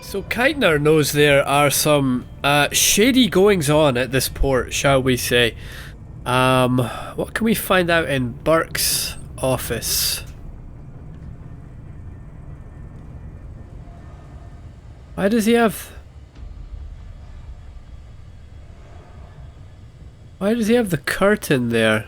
So Keitner knows there are some shady goings on at this port, shall we say. What can we find out in Burke's office? Why does he have... Why does he have the curtain there?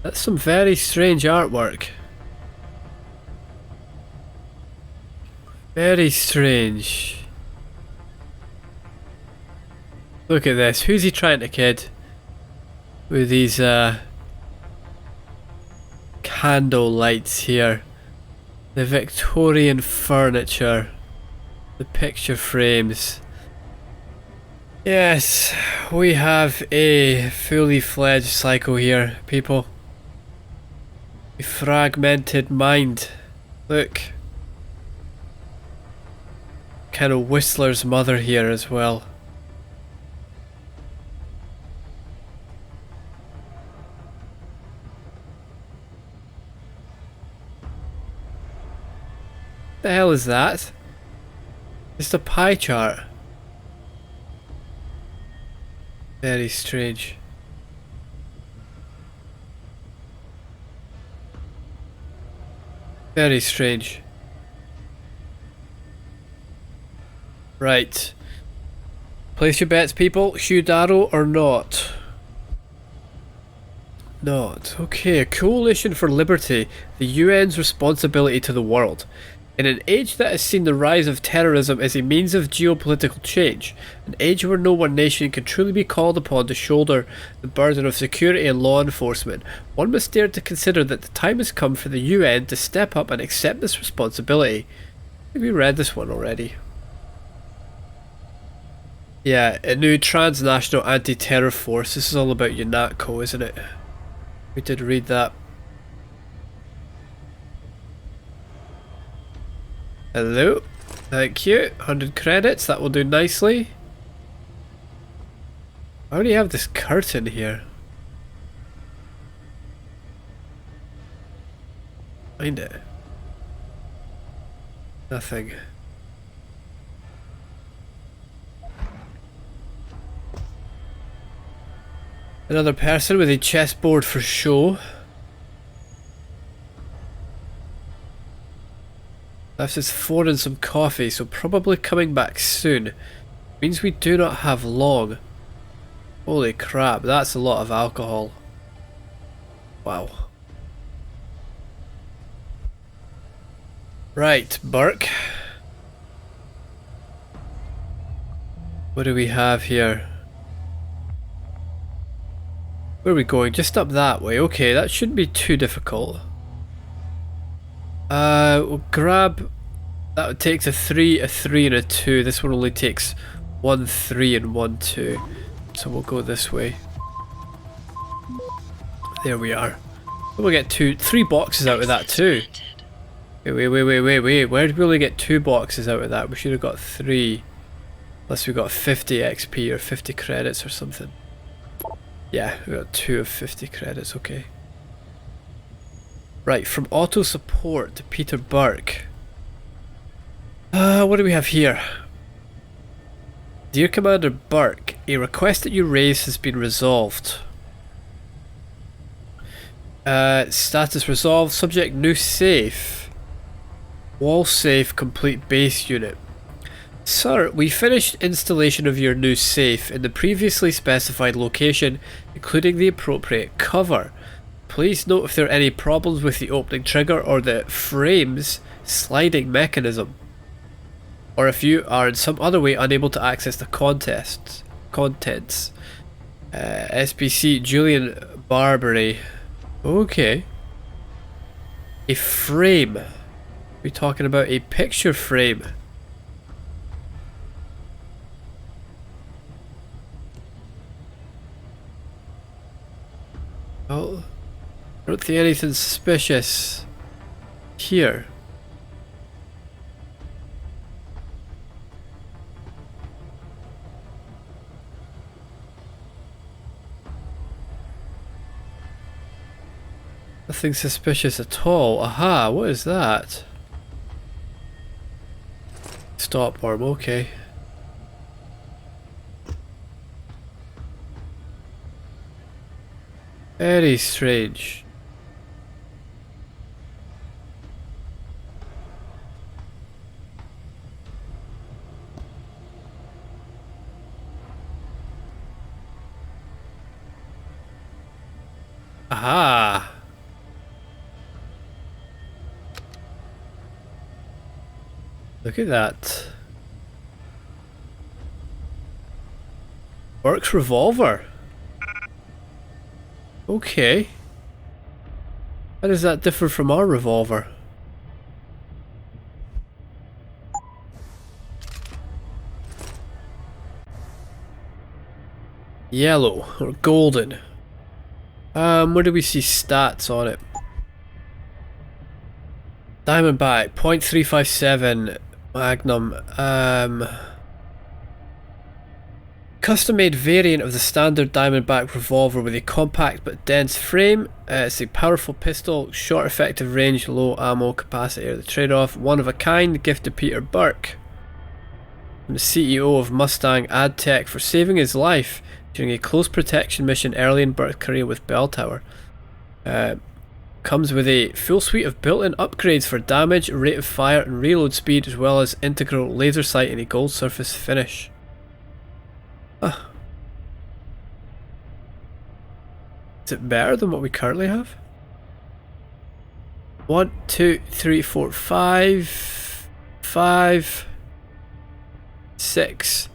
That's some very strange artwork. Very strange. Look at this. Who's he trying to kid? With these candle lights here. The Victorian furniture. The picture frames. Yes, we have a fully fledged psycho here, people. A fragmented mind. Look. Kind of Whistler's mother here as well. The hell is that? Just a pie chart. Very strange. Very strange. Right. Place your bets, people. Hugh Darrow or not? Not. Okay, a coalition for liberty. The UN's responsibility to the world. In an age that has seen the rise of terrorism as a means of geopolitical change, an age where no one nation can truly be called upon to shoulder the burden of security and law enforcement, one must dare to consider that the time has come for the UN to step up and accept this responsibility. I think we read this one already. Yeah, a new transnational anti-terror force. This is all about UNATCO, isn't it? We did read that. Hello. Thank you. 100 credits. That will do nicely. Why do you have this curtain here? Find it. Nothing. Another person with a chessboard for show. Left his phone and some coffee, so probably coming back soon. Means we do not have long. Holy crap, that's a lot of alcohol. Wow. Right, Burke. What do we have here? Where are we going? Just up that way. Okay, that shouldn't be too difficult. We'll grab... That takes a 3, and a 2. This one only takes 1, 3 and 1, 2. So we'll go this way. There we are. We'll get 3 boxes out of that too. Wait. Where did we only get 2 boxes out of that? We should have got 3. Unless we got 50 XP or 50 credits or something. Yeah, we got 2 of 50 credits, okay. Right, from auto support to Peter Burke. What do we have here? Dear Commander Burke, a request that you raised has been resolved. Status resolved, subject new safe. Wall safe complete base unit. Sir, we finished installation of your new safe in the previously specified location, including the appropriate cover. Please note if there are any problems with the opening trigger or the frame's sliding mechanism, or if you are in some other way unable to access the contents. SBC Julian Barbary. Okay. A frame. We're talking about a picture frame. Well, I don't see anything suspicious here. Nothing suspicious at all. Aha, what is that? Stop arm, okay. Very strange. Aha! Look at that. Burke's revolver. Okay. How does that differ from our revolver? Yellow or golden. Where do we see stats on it? Diamondback, .357 Magnum. Custom-made variant of the standard Diamondback revolver with a compact but dense frame. It's a powerful pistol, short effective range, low ammo capacity. The trade-off, one of a kind, gift to Peter Burke, the CEO of Mustang AdTech, for saving his life during a close protection mission early in Burke's career with Bell Tower. Comes with a full suite of built-in upgrades for damage, rate of fire and reload speed, as well as integral laser sight and a gold surface finish. Huh. Is it better than what we currently have? 1, 2, 3, 4, 5, 5, 6.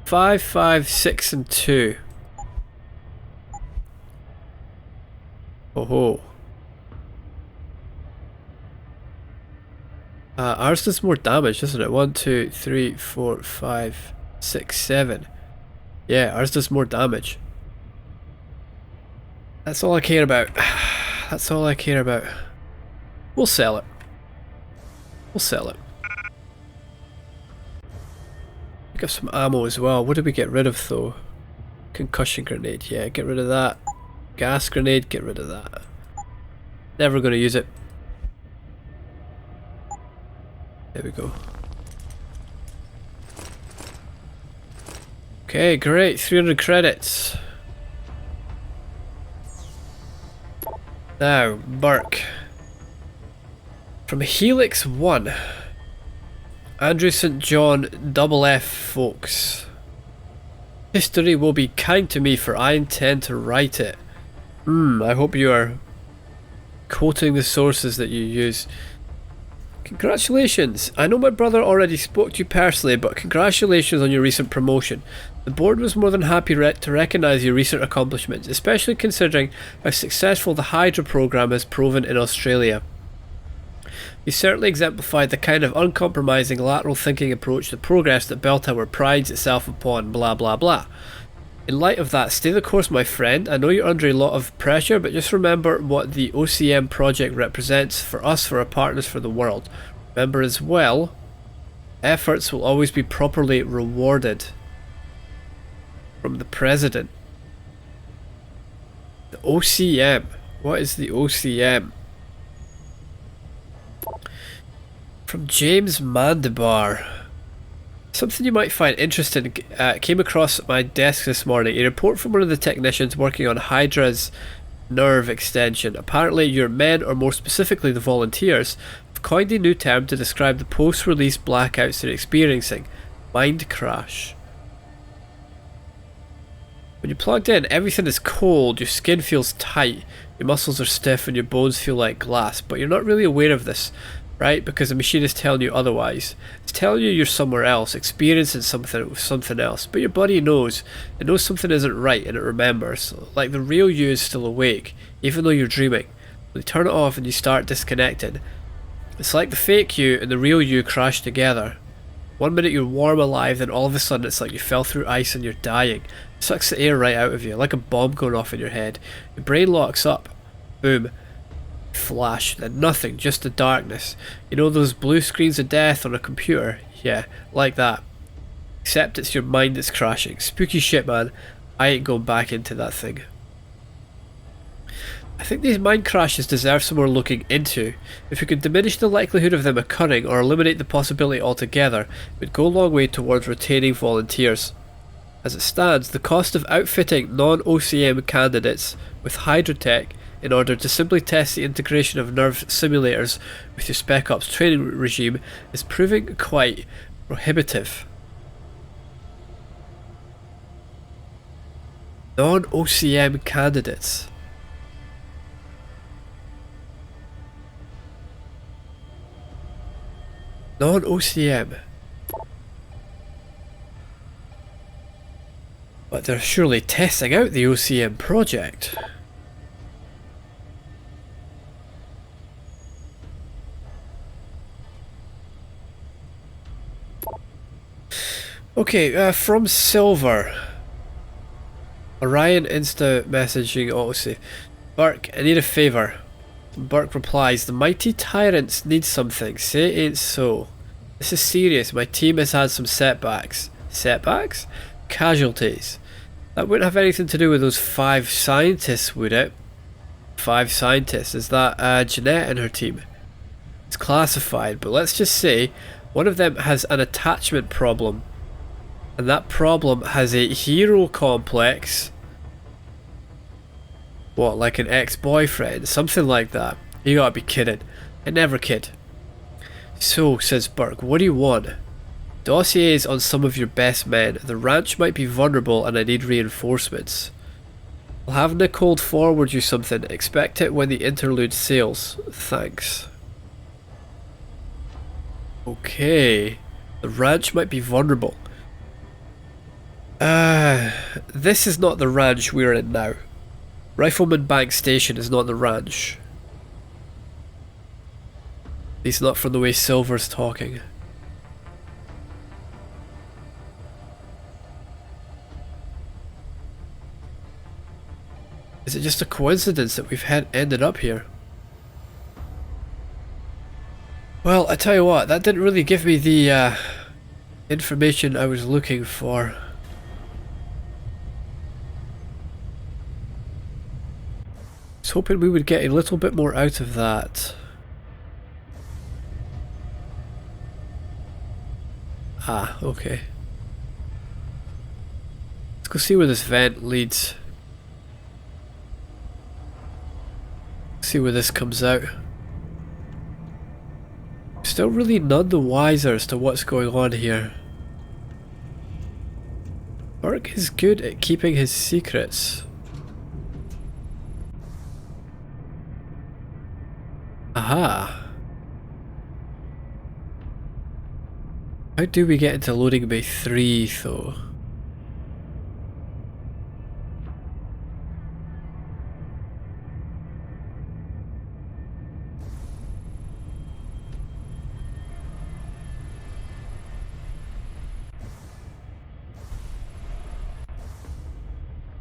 5, 5, 6 and 2. Oh ho. Ours does more damage, doesn't it? 1, 2, 3, 4, 5, 6, 7. Yeah, ours does more damage. That's all I care about. That's all I care about. We'll sell it. We'll sell it. Pick up some ammo as well. What did we get rid of though? Concussion grenade. Yeah, get rid of that. Gas grenade, get rid of that. Never gonna use it. There we go. Okay, great. 300 credits. Now, Burke. From Helix 1. Andrew St. John, double F, folks. History will be kind to me, for I intend to write it. I hope you are quoting the sources that you use. Congratulations. I know my brother already spoke to you personally, but congratulations on your recent promotion. The board was more than happy to recognise your recent accomplishments, especially considering how successful the Hydra program has proven in Australia. You certainly exemplified the kind of uncompromising lateral thinking approach to progress that Bell Tower prides itself upon, blah blah blah. In light of that, stay the course, my friend. I know you're under a lot of pressure, but just remember what the OCM project represents for us, for our partners, for the world. Remember as well, efforts will always be properly rewarded. From the President. The OCM. What is the OCM? From James Mandibar. Something you might find interesting came across my desk this morning. A report from one of the technicians working on Hydra's nerve extension. Apparently your men, or more specifically the volunteers, have coined a new term to describe the post-release blackouts they're experiencing. Mind crash. When you're plugged in, everything is cold, your skin feels tight, your muscles are stiff and your bones feel like glass, but you're not really aware of this, right? Because the machine is telling you otherwise. It's telling you you're somewhere else, experiencing something else, but your body knows. It knows something isn't right and it remembers. Like the real you is still awake, even though you're dreaming. When you turn it off and you start disconnecting, it's like the fake you and the real you crash together. 1 minute you're warm, alive, then all of a sudden it's like you fell through ice and you're dying. It sucks the air right out of you, like a bomb going off in your head. Your brain locks up. Boom. Flash. Then nothing, just the darkness. You know those blue screens of death on a computer? Yeah, like that. Except it's your mind that's crashing. Spooky shit, man. I ain't going back into that thing. I think these mine crashes deserve some more looking into. If we could diminish the likelihood of them occurring or eliminate the possibility altogether, it would go a long way towards retaining volunteers. As it stands, the cost of outfitting non-OCM candidates with Hydrotech in order to simply test the integration of nerve simulators with your Spec Ops training regime is proving quite prohibitive. Non-OCM candidates. Non-OCM. But they're surely testing out the OCM project. Okay, from Silver. Orion Insta messaging autosave. Burke, I need a favour. Burke replies, the mighty tyrants need something. Say it ain't so. This is serious. My team has had some setbacks. Setbacks? Casualties. That wouldn't have anything to do with those 5 scientists, would it? 5 scientists. Is that Jeanette and her team? It's classified, but let's just say one of them has an attachment problem. And that problem has a hero complex. What, like an ex-boyfriend? Something like that. You gotta be kidding. I never kid. So, says Burke, what do you want? Dossiers on some of your best men. The ranch might be vulnerable and I need reinforcements. I'll have Nicole forward you something. Expect it when the interlude sails. Thanks. Okay. The ranch might be vulnerable. This is not the ranch we're in now. Rifleman Bank Station is not the ranch. At least not from the way Silver's talking. Is it just a coincidence that we've ended up here? Well, I tell you what, that didn't really give me the information I was looking for. I was hoping we would get a little bit more out of that. Ah, okay. Let's go see where this vent leads. See where this comes out. Still really none the wiser as to what's going on here. Burke is good at keeping his secrets. Aha. How do we get into loading bay 3 though?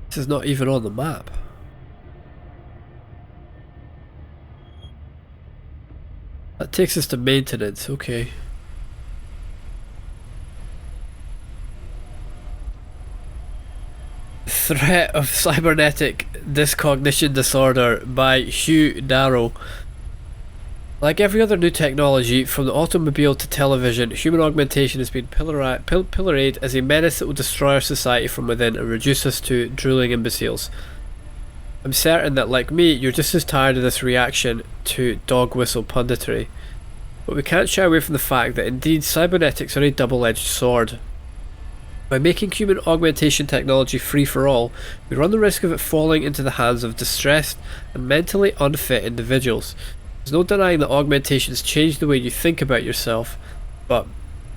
This is not even on the map. That takes us to maintenance, okay. Threat of cybernetic discognition disorder by Hugh Darrow. Like every other new technology, from the automobile to television, human augmentation has been pilloried as a menace that will destroy our society from within and reduce us to drooling imbeciles. I'm certain that, like me, you're just as tired of this reaction to dog whistle punditry. But we can't shy away from the fact that indeed cybernetics are a double-edged sword. By making human augmentation technology free for all, we run the risk of it falling into the hands of distressed and mentally unfit individuals. There's no denying that augmentations change the way you think about yourself, but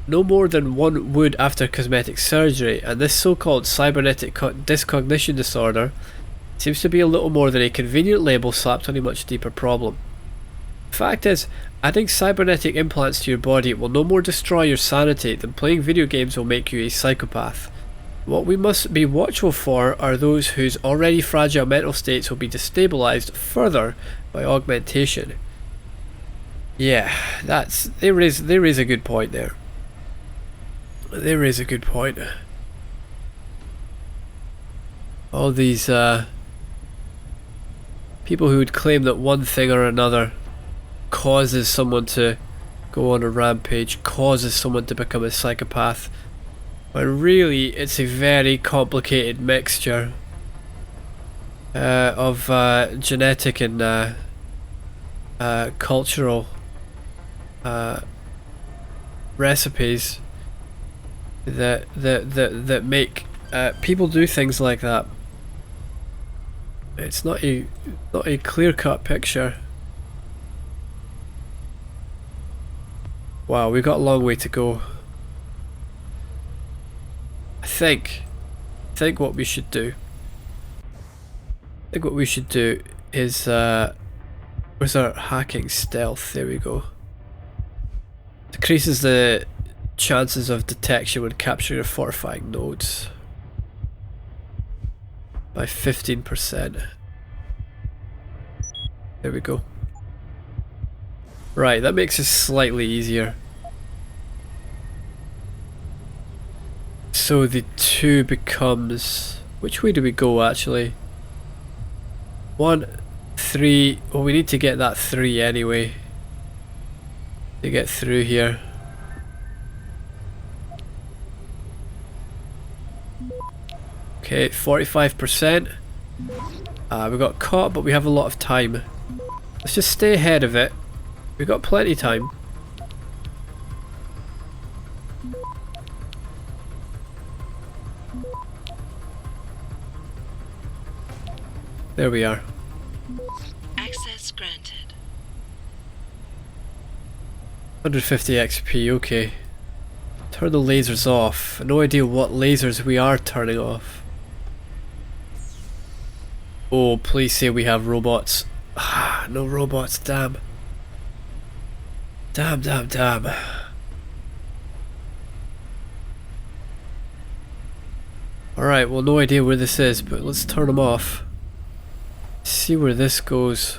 no more than one would after cosmetic surgery, and this so-called cybernetic discognition disorder seems to be a little more than a convenient label slapped on a much deeper problem. The fact is, adding cybernetic implants to your body will no more destroy your sanity than playing video games will make you a psychopath. What we must be watchful for are those whose already fragile mental states will be destabilized further by augmentation. Yeah, they raise a good point there. They raise a good point. All these People who would claim that one thing or another causes someone to go on a rampage, causes someone to become a psychopath, when really it's a very complicated mixture of genetic and cultural recipes that make people do things like that. It's not a clear-cut picture. Wow, we've got a long way to go. I think what we should do. Is where's our hacking stealth? There we go. Decreases the chances of detection when capturing or fortifying nodes by 15%. There we go. Right, that makes it slightly easier. So the 2 becomes... Which way do we go actually? 1, 3... Well, we need to get that 3 anyway to get through here. Okay, 45%. We got caught, but we have a lot of time. Let's just stay ahead of it. We've got plenty of time. There we are. Access granted. 150 XP, okay. Turn the lasers off. No idea what lasers we are turning off. Oh, please say we have robots. Ah, no robots, damn. Damn. Alright, well, no idea where this is, but let's turn them off. See where this goes.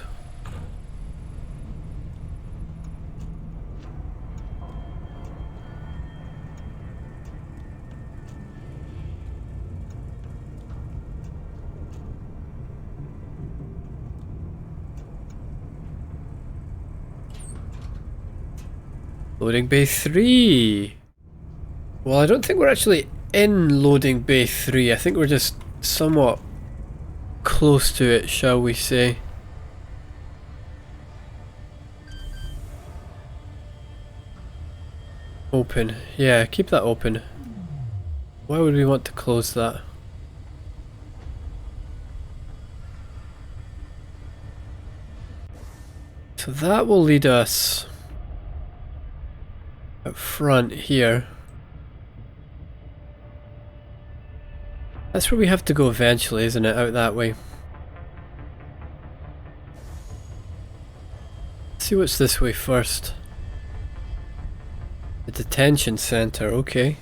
Loading bay 3. Well, I don't think we're actually in loading bay 3. I think we're just somewhat close to it, shall we say. Open. Yeah, keep that open. Why would we want to close that? So that will lead us up front here. That's where we have to go eventually, isn't it? Out that way. Let's see what's this way first. The detention center, okay.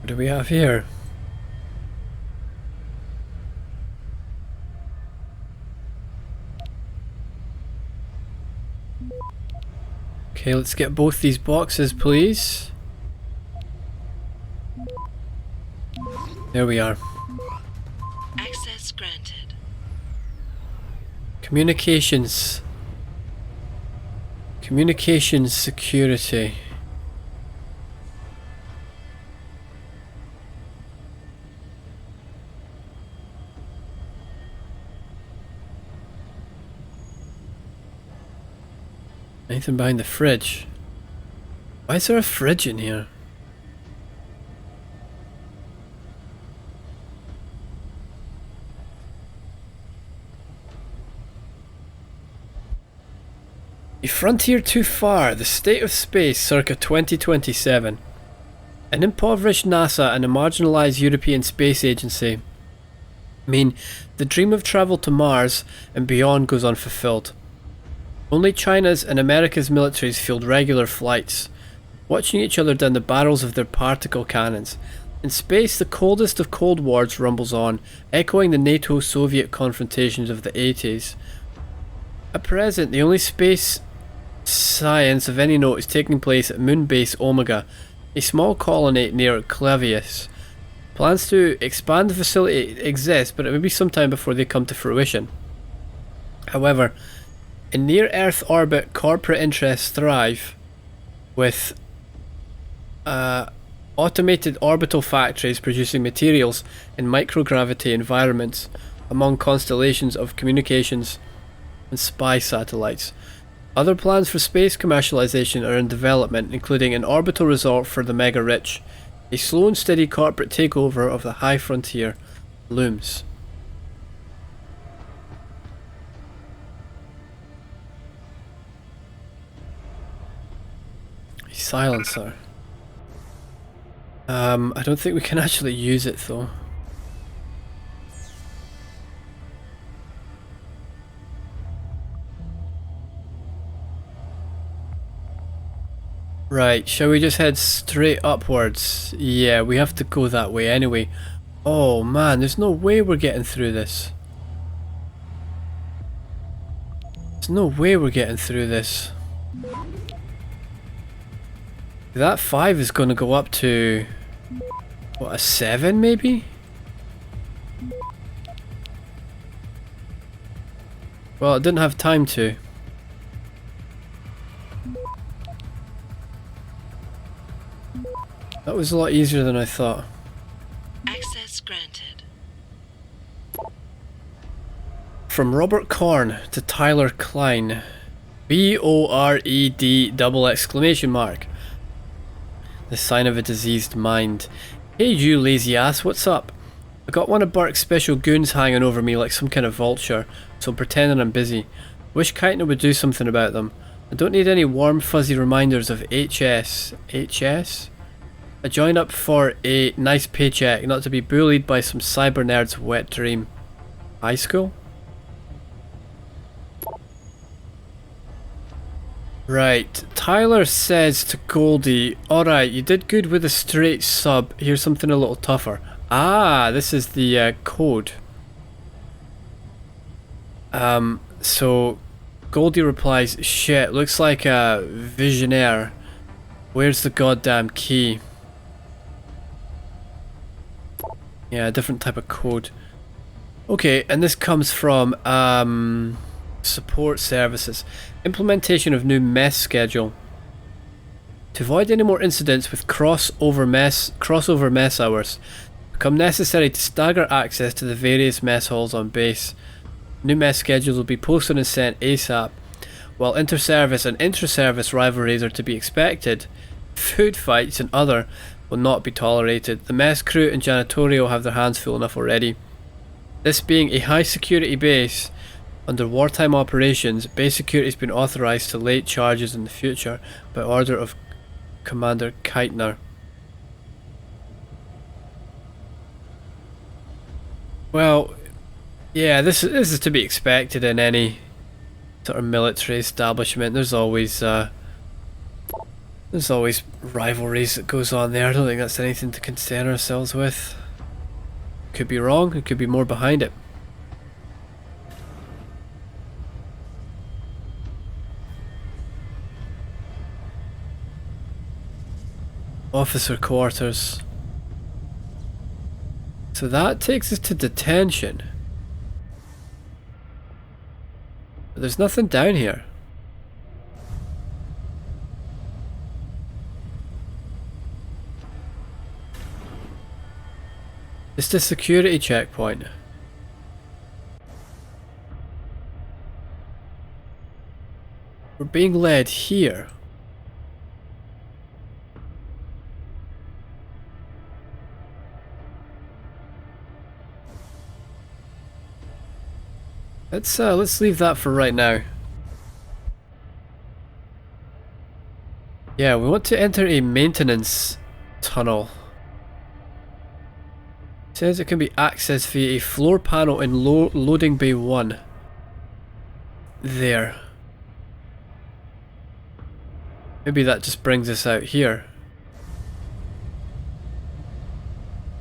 What do we have here? Okay, let's get both these boxes, please. There we are. Access granted. Communications. Communications security. Anything behind the fridge? Why is there a fridge in here? A frontier too far, the state of space circa 2027. An impoverished NASA and a marginalised European Space Agency mean the dream of travel to Mars and beyond goes unfulfilled. Only China's and America's militaries field regular flights, watching each other down the barrels of their particle cannons, In space, the coldest of cold wars rumbles on, echoing the NATO-Soviet confrontations of the 80s. At present, the only space science of any note is taking place at Moon Base Omega, a small colony near Clavius. Plans to expand the facility exist, but it may be some time before they come to fruition. However, in near-Earth orbit, corporate interests thrive, with automated orbital factories producing materials in microgravity environments among constellations of communications and spy satellites. Other plans for space commercialization are in development, including an orbital resort for the mega-rich. A slow and steady corporate takeover of the high frontier looms. A silencer. I don't think we can actually use it though. Right, shall we just head straight upwards? Yeah, we have to go that way anyway. Oh man, there's no way we're getting through this. There's no way we're getting through this. That 5 is going to go up to... what, a 7 maybe? Well, it didn't have time to. That was a lot easier than I thought. Access granted. From Robert Korn to Tyler Klein. B-O-R-E-D double exclamation mark. The sign of a diseased mind. Hey you lazy ass, what's up? I got one of Burke's special goons hanging over me like some kind of vulture, so I'm pretending I'm busy. Wish Keitner would do something about them. I don't need any warm fuzzy reminders of HS. HS? I joined up for a nice paycheck, not to be bullied by some cyber nerd's wet dream. High school? Right, Tyler says to Goldie, alright, you did good with a straight sub, here's something a little tougher. Ah, this is the code. So Goldie replies, shit, looks like a visionaire. Where's the goddamn key? Yeah, a different type of code. Okay, and this comes from support services. Implementation of new mess schedule. To avoid any more incidents with crossover mess hours, become necessary to stagger access to the various mess halls on base. New mess schedules will be posted and sent ASAP. While inter-service and intra-service rivalries are to be expected, food fights and other will not be tolerated. The mess crew and janitorial have their hands full enough already. This being a high security base, under wartime operations, base security has been authorized to late charges in the future by order of Commander Keitner. Well, yeah, this is to be expected in any sort of military establishment. There's always rivalries that goes on there. I don't think that's anything to concern ourselves with. Could be wrong, it could be more behind it. Officer quarters. So that takes us to detention. But there's nothing down here. It's the security checkpoint. We're being led here. Let's leave that for right now. Yeah, we want to enter a maintenance tunnel. It says it can be accessed via a floor panel in loading bay 1. There. Maybe that just brings us out here.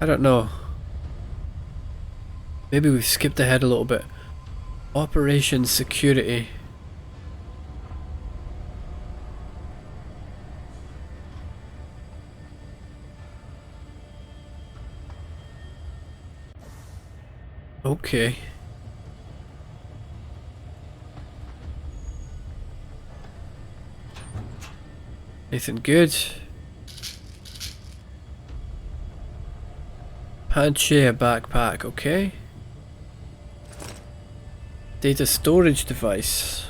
I don't know. Maybe we've skipped ahead a little bit. Operation security. Okay. Anything good? Panchea backpack, okay. Data storage device.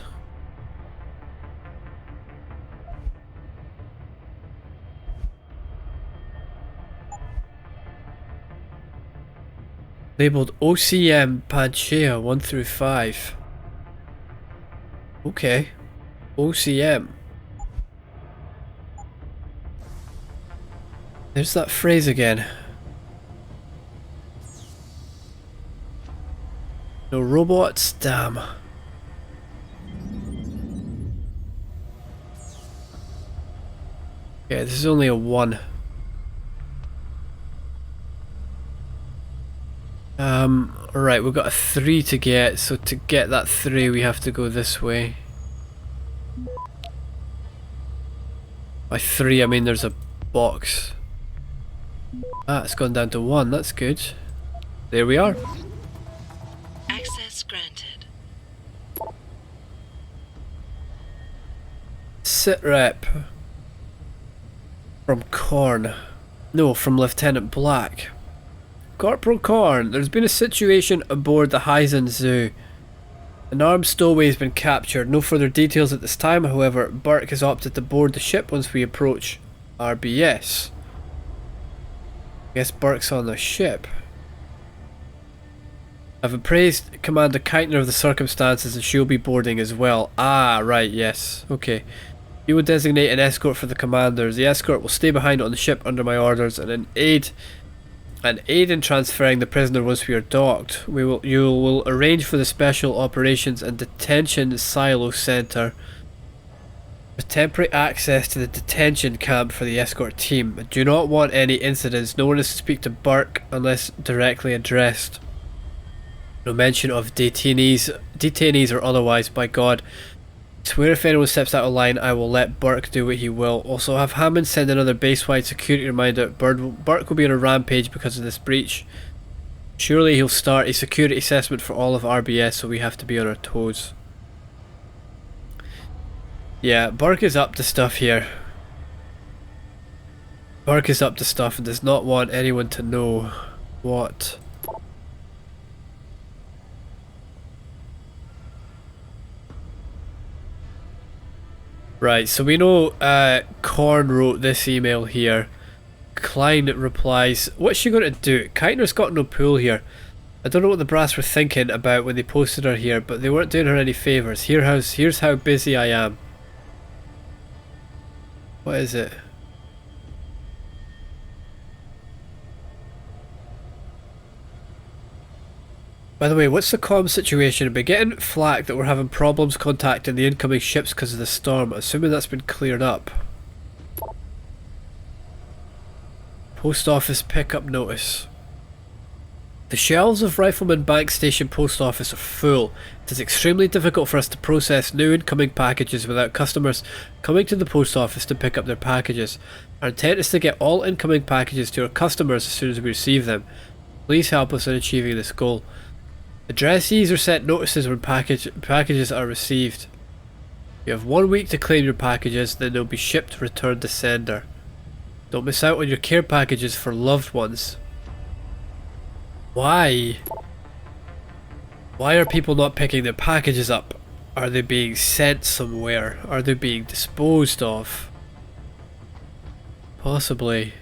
Labeled OCM Panchea 1 through 5. Okay. OCM. There's that phrase again. No robots? Damn. Okay, this is only a 1. Alright, we've got a 3 to get, so to get that 3 we have to go this way. By 3 I mean there's a box. Ah, it's gone down to 1, that's good. There we are. Access granted. Sitrep. From Korn. No, from Lieutenant Black. Corporal Korn, there's been a situation aboard the Heisen Zoo. An armed stowaway has been captured. No further details at this time, however, Burke has opted to board the ship once we approach RBS. I guess Burke's on the ship. I've appraised Commander Keitner of the circumstances and she'll be boarding as well. Ah, right, yes. Okay. You will designate an escort for the commanders. The escort will stay behind on the ship under my orders and aid in transferring the prisoner once we are docked. You will arrange for the Special Operations and Detention Silo Center with temporary access to the detention camp for the escort team. I do not want any incidents. No one is to speak to Burke unless directly addressed. No mention of detainees or otherwise, by God. I swear if anyone steps out of line, I will let Burke do what he will. Also have Hammond send another base-wide security reminder. Burke will be on a rampage because of this breach. Surely he'll start a security assessment for all of RBS, so we have to be on our toes. Yeah, Burke is up to stuff here. Burke is up to stuff and does not want anyone to know what. Right, so we know Korn wrote this email here. Klein replies, what's she going to do? Keitner's got no pull here. I don't know what the brass were thinking about when they posted her here, but they weren't doing her any favours. Here's how busy I am. What is it? By the way, what's the comm situation? I've been getting flack that we're having problems contacting the incoming ships because of the storm. Assuming that's been cleared up. Post office pickup notice. The shelves of Rifleman Bank Station Post Office are full. It is extremely difficult for us to process new incoming packages without customers coming to the post office to pick up their packages. Our intent is to get all incoming packages to our customers as soon as we receive them. Please help us in achieving this goal. Addressees are sent notices when packages are received. You have 1 week to claim your packages, then they'll be shipped returned to sender. Don't miss out on your care packages for loved ones. Why? Why are people not picking their packages up? Are they being sent somewhere? Are they being disposed of? Possibly.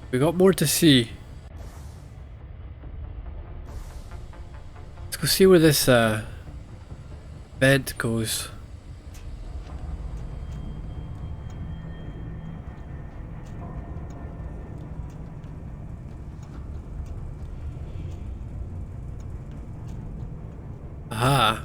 We got more to see. Let's go see where this vent goes. Aha.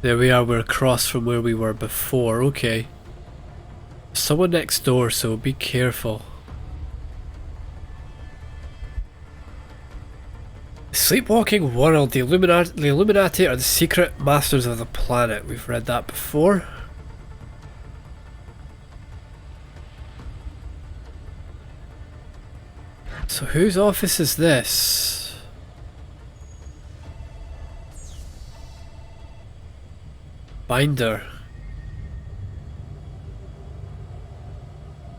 There we are, we're across from where we were before, okay. Someone next door, so be careful. Sleepwalking world, the Illuminati are the secret masters of the planet. We've read that before. So whose office is this? Binder.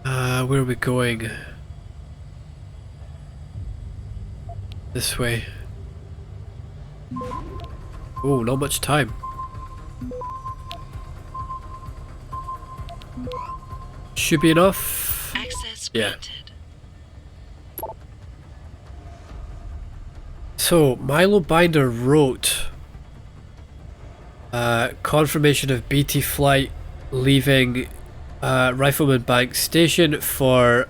Where are we going? This way. Oh, not much time. Should be enough. Access Yeah. granted. So, Milo Binder wrote confirmation of BT flight leaving Rifleman Bank Station for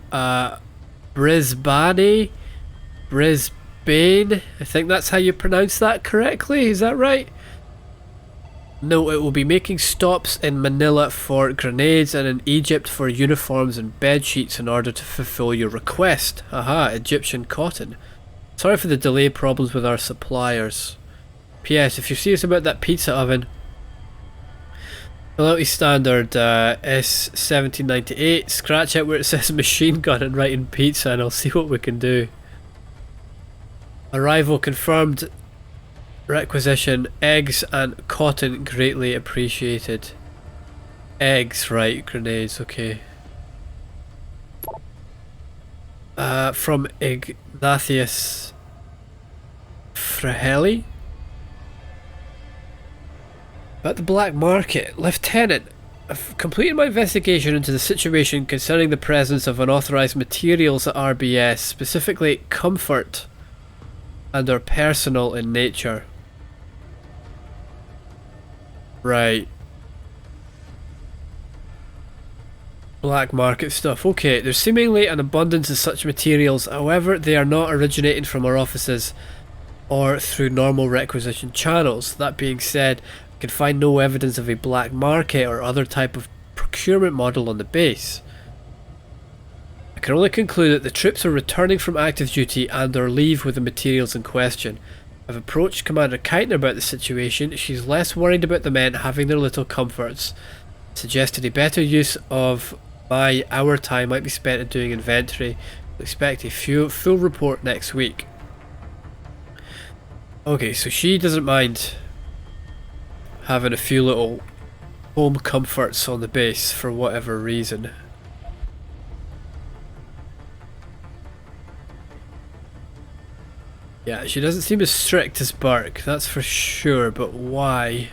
Brisbane? Brisbane? I think that's how you pronounce that correctly, is that right? No, it will be making stops in Manila for grenades and in Egypt for uniforms and bed sheets in order to fulfill your request. Aha, Egyptian cotton. Sorry for the delay problems with our suppliers. P.S. If you're serious about that pizza oven, fill out the standard S1798, scratch out where it says machine gun and write in pizza and I'll see what we can do. Arrival confirmed. Requisition, eggs and cotton greatly appreciated. Eggs, right, grenades, okay. From Ignatius Fraheli. At the black market, Lieutenant, I've completed my investigation into the situation concerning the presence of unauthorized materials at RBS, specifically comfort and are personal in nature. Right. Black market stuff. Okay, there's seemingly an abundance of such materials, however they are not originating from our offices or through normal requisition channels. That being said, I can find no evidence of a black market or other type of procurement model on the base. I can only conclude that the troops are returning from active duty and or leave with the materials in question. I've approached Commander Keitner about the situation. She's less worried about the men having their little comforts. Suggested a better use of our time might be spent in doing inventory. Expect a full report next week. Okay, so she doesn't mind having a few little home comforts on the base for whatever reason. Yeah, she doesn't seem as strict as Burke, that's for sure, but why?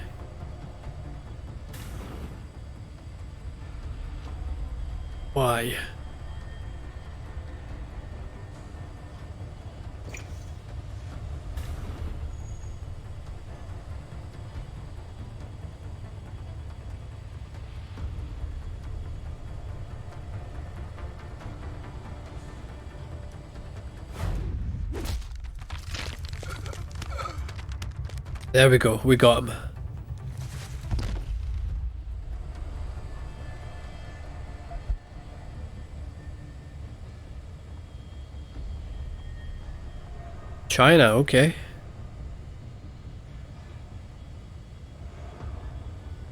Why? There we go, we got him. China, okay.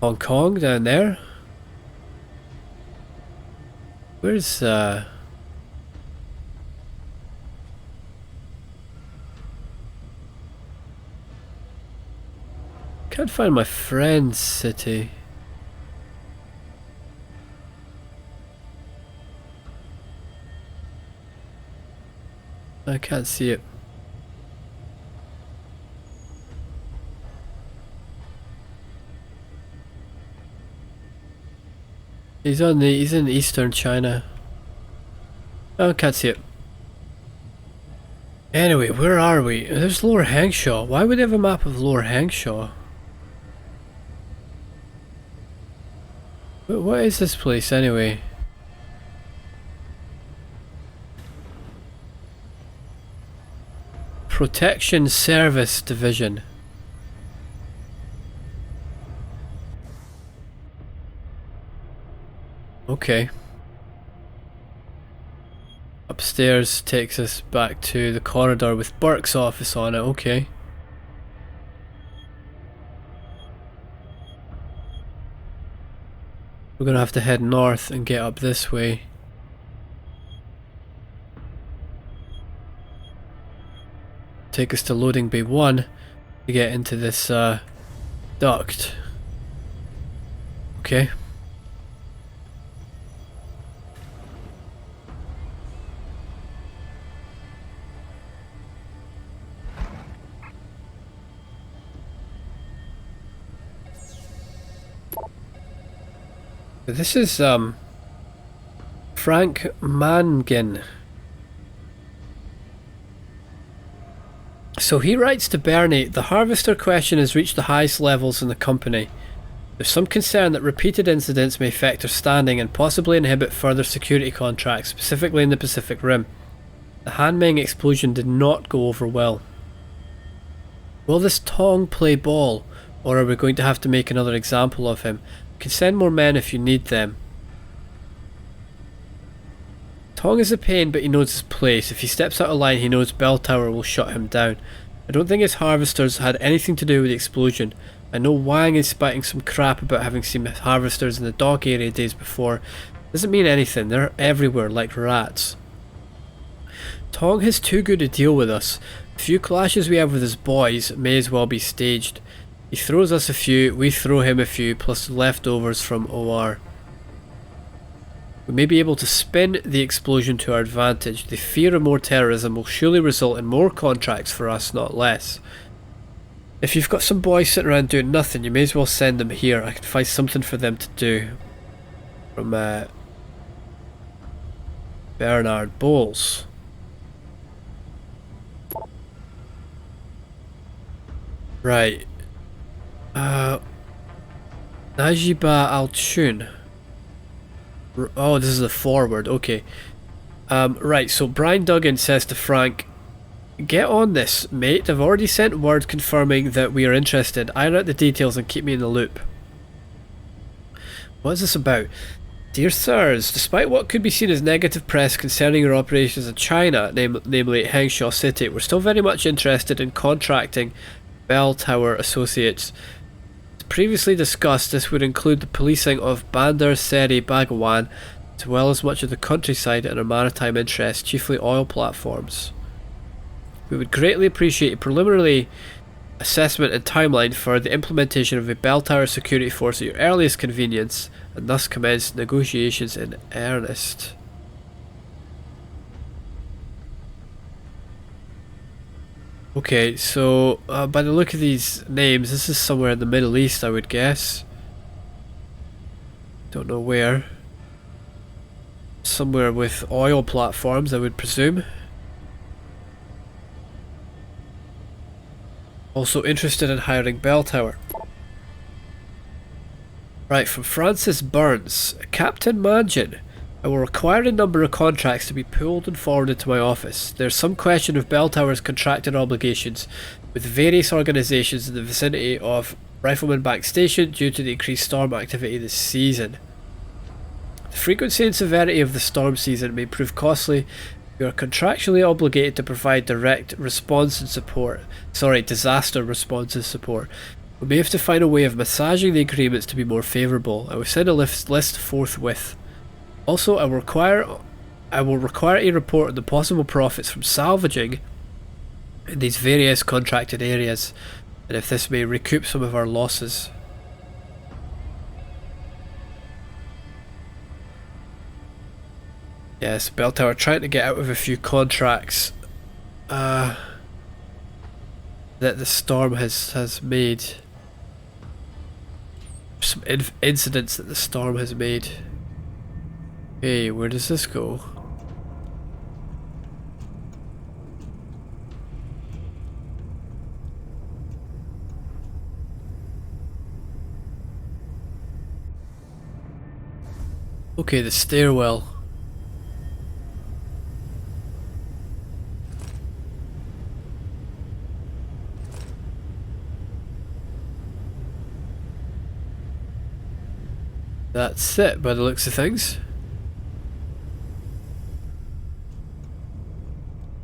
Hong Kong down there. Where's can't find my friend's city. I can't see it. He's in eastern China. Oh, I can't see it. Anyway, where are we? There's Lower Hangshaw. Why would they have a map of Lower Hangshaw? What is this place anyway? Protection Service Division. Okay. Upstairs takes us back to the corridor with Burke's office on it. Okay. We're gonna have to head north and get up this way. Take us to loading bay 1 to get into this duct. Okay. This is Frank Mangin. So he writes to Bernie, the harvester question has reached the highest levels in the company. There's some concern that repeated incidents may affect our standing and possibly inhibit further security contracts, specifically in the Pacific Rim. The Hanming explosion did not go over well. Will this Tong play ball, or are we going to have to make another example of him? You can send more men if you need them. Tong is a pain, but he knows his place. If he steps out of line, he knows Bell Tower will shut him down. I don't think his harvesters had anything to do with the explosion. I know Wang is spitting some crap about having seen harvesters in the dock area days before. Doesn't mean anything, they're everywhere like rats. Tong has too good a deal with us. The few clashes we have with his boys may as well be staged. He throws us a few, we throw him a few, plus leftovers from OR. We may be able to spin the explosion to our advantage. The fear of more terrorism will surely result in more contracts for us, not less. If you've got some boys sitting around doing nothing, you may as well send them here. I can find something for them to do. From Bernard Bowles. Right. Najiba Al-Chun. Oh, this is a forward, okay. Right, so Brian Duggan says to Frank, get on this, mate. I've already sent word confirming that we are interested. Iron out the details and keep me in the loop. What is this about? Dear sirs, despite what could be seen as negative press concerning your operations in China, namely Hangzhou City, we're still very much interested in contracting Bell Tower Associates. As previously discussed, this would include the policing of Bandar Seri Bhagwan, as well as much of the countryside and our maritime interests, chiefly oil platforms. We would greatly appreciate a preliminary assessment and timeline for the implementation of a Bell Tower security force at your earliest convenience, and thus commence negotiations in earnest. Okay, so by the look of these names, this is somewhere in the Middle East, I would guess. Don't know where. Somewhere with oil platforms, I would presume. Also interested in hiring Bell Tower. Right, from Francis Burns. Captain Mangin, I will require a number of contracts to be pulled and forwarded to my office. There's some question of Bell Tower's contracted obligations with various organisations in the vicinity of Rifleman Bank Station due to the increased storm activity this season. The frequency and severity of the storm season may prove costly. We are contractually obligated to provide direct response and support. Disaster response and support. We may have to find a way of massaging the agreements to be more favourable. I will send a list forthwith. Also, I will require a report on the possible profits from salvaging in these various contracted areas, and if this may recoup some of our losses. Yes, Bell Tower trying to get out of a few contracts that the storm has made. Some incidents that the storm has made. Hey, where does this go? Okay, the stairwell. That's it by the looks of things.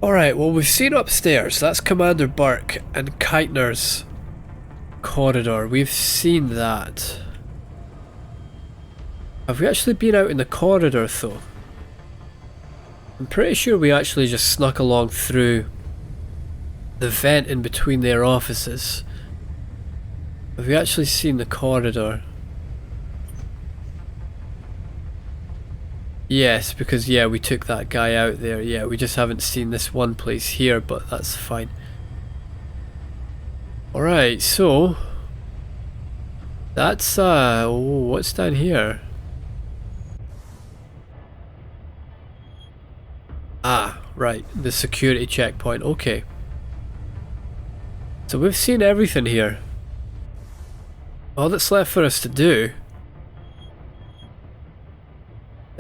Alright, well we've seen upstairs. That's Commander Burke and Keitner's corridor. We've seen that. Have we actually been out in the corridor though? I'm pretty sure we actually just snuck along through the vent in between their offices. Have we actually seen the corridor? Yes, because yeah, we took that guy out there. Yeah, we just haven't seen this one place here, but that's fine. Alright, so that's oh, what's down here? Ah, right, the security checkpoint. Okay. So we've seen everything here. All that's left for us to do,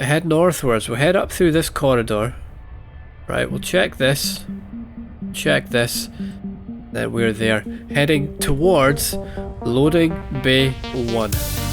head northwards. We'll head up through this corridor. Right, we'll check this. Check this. Then we're there. Heading towards loading bay 1.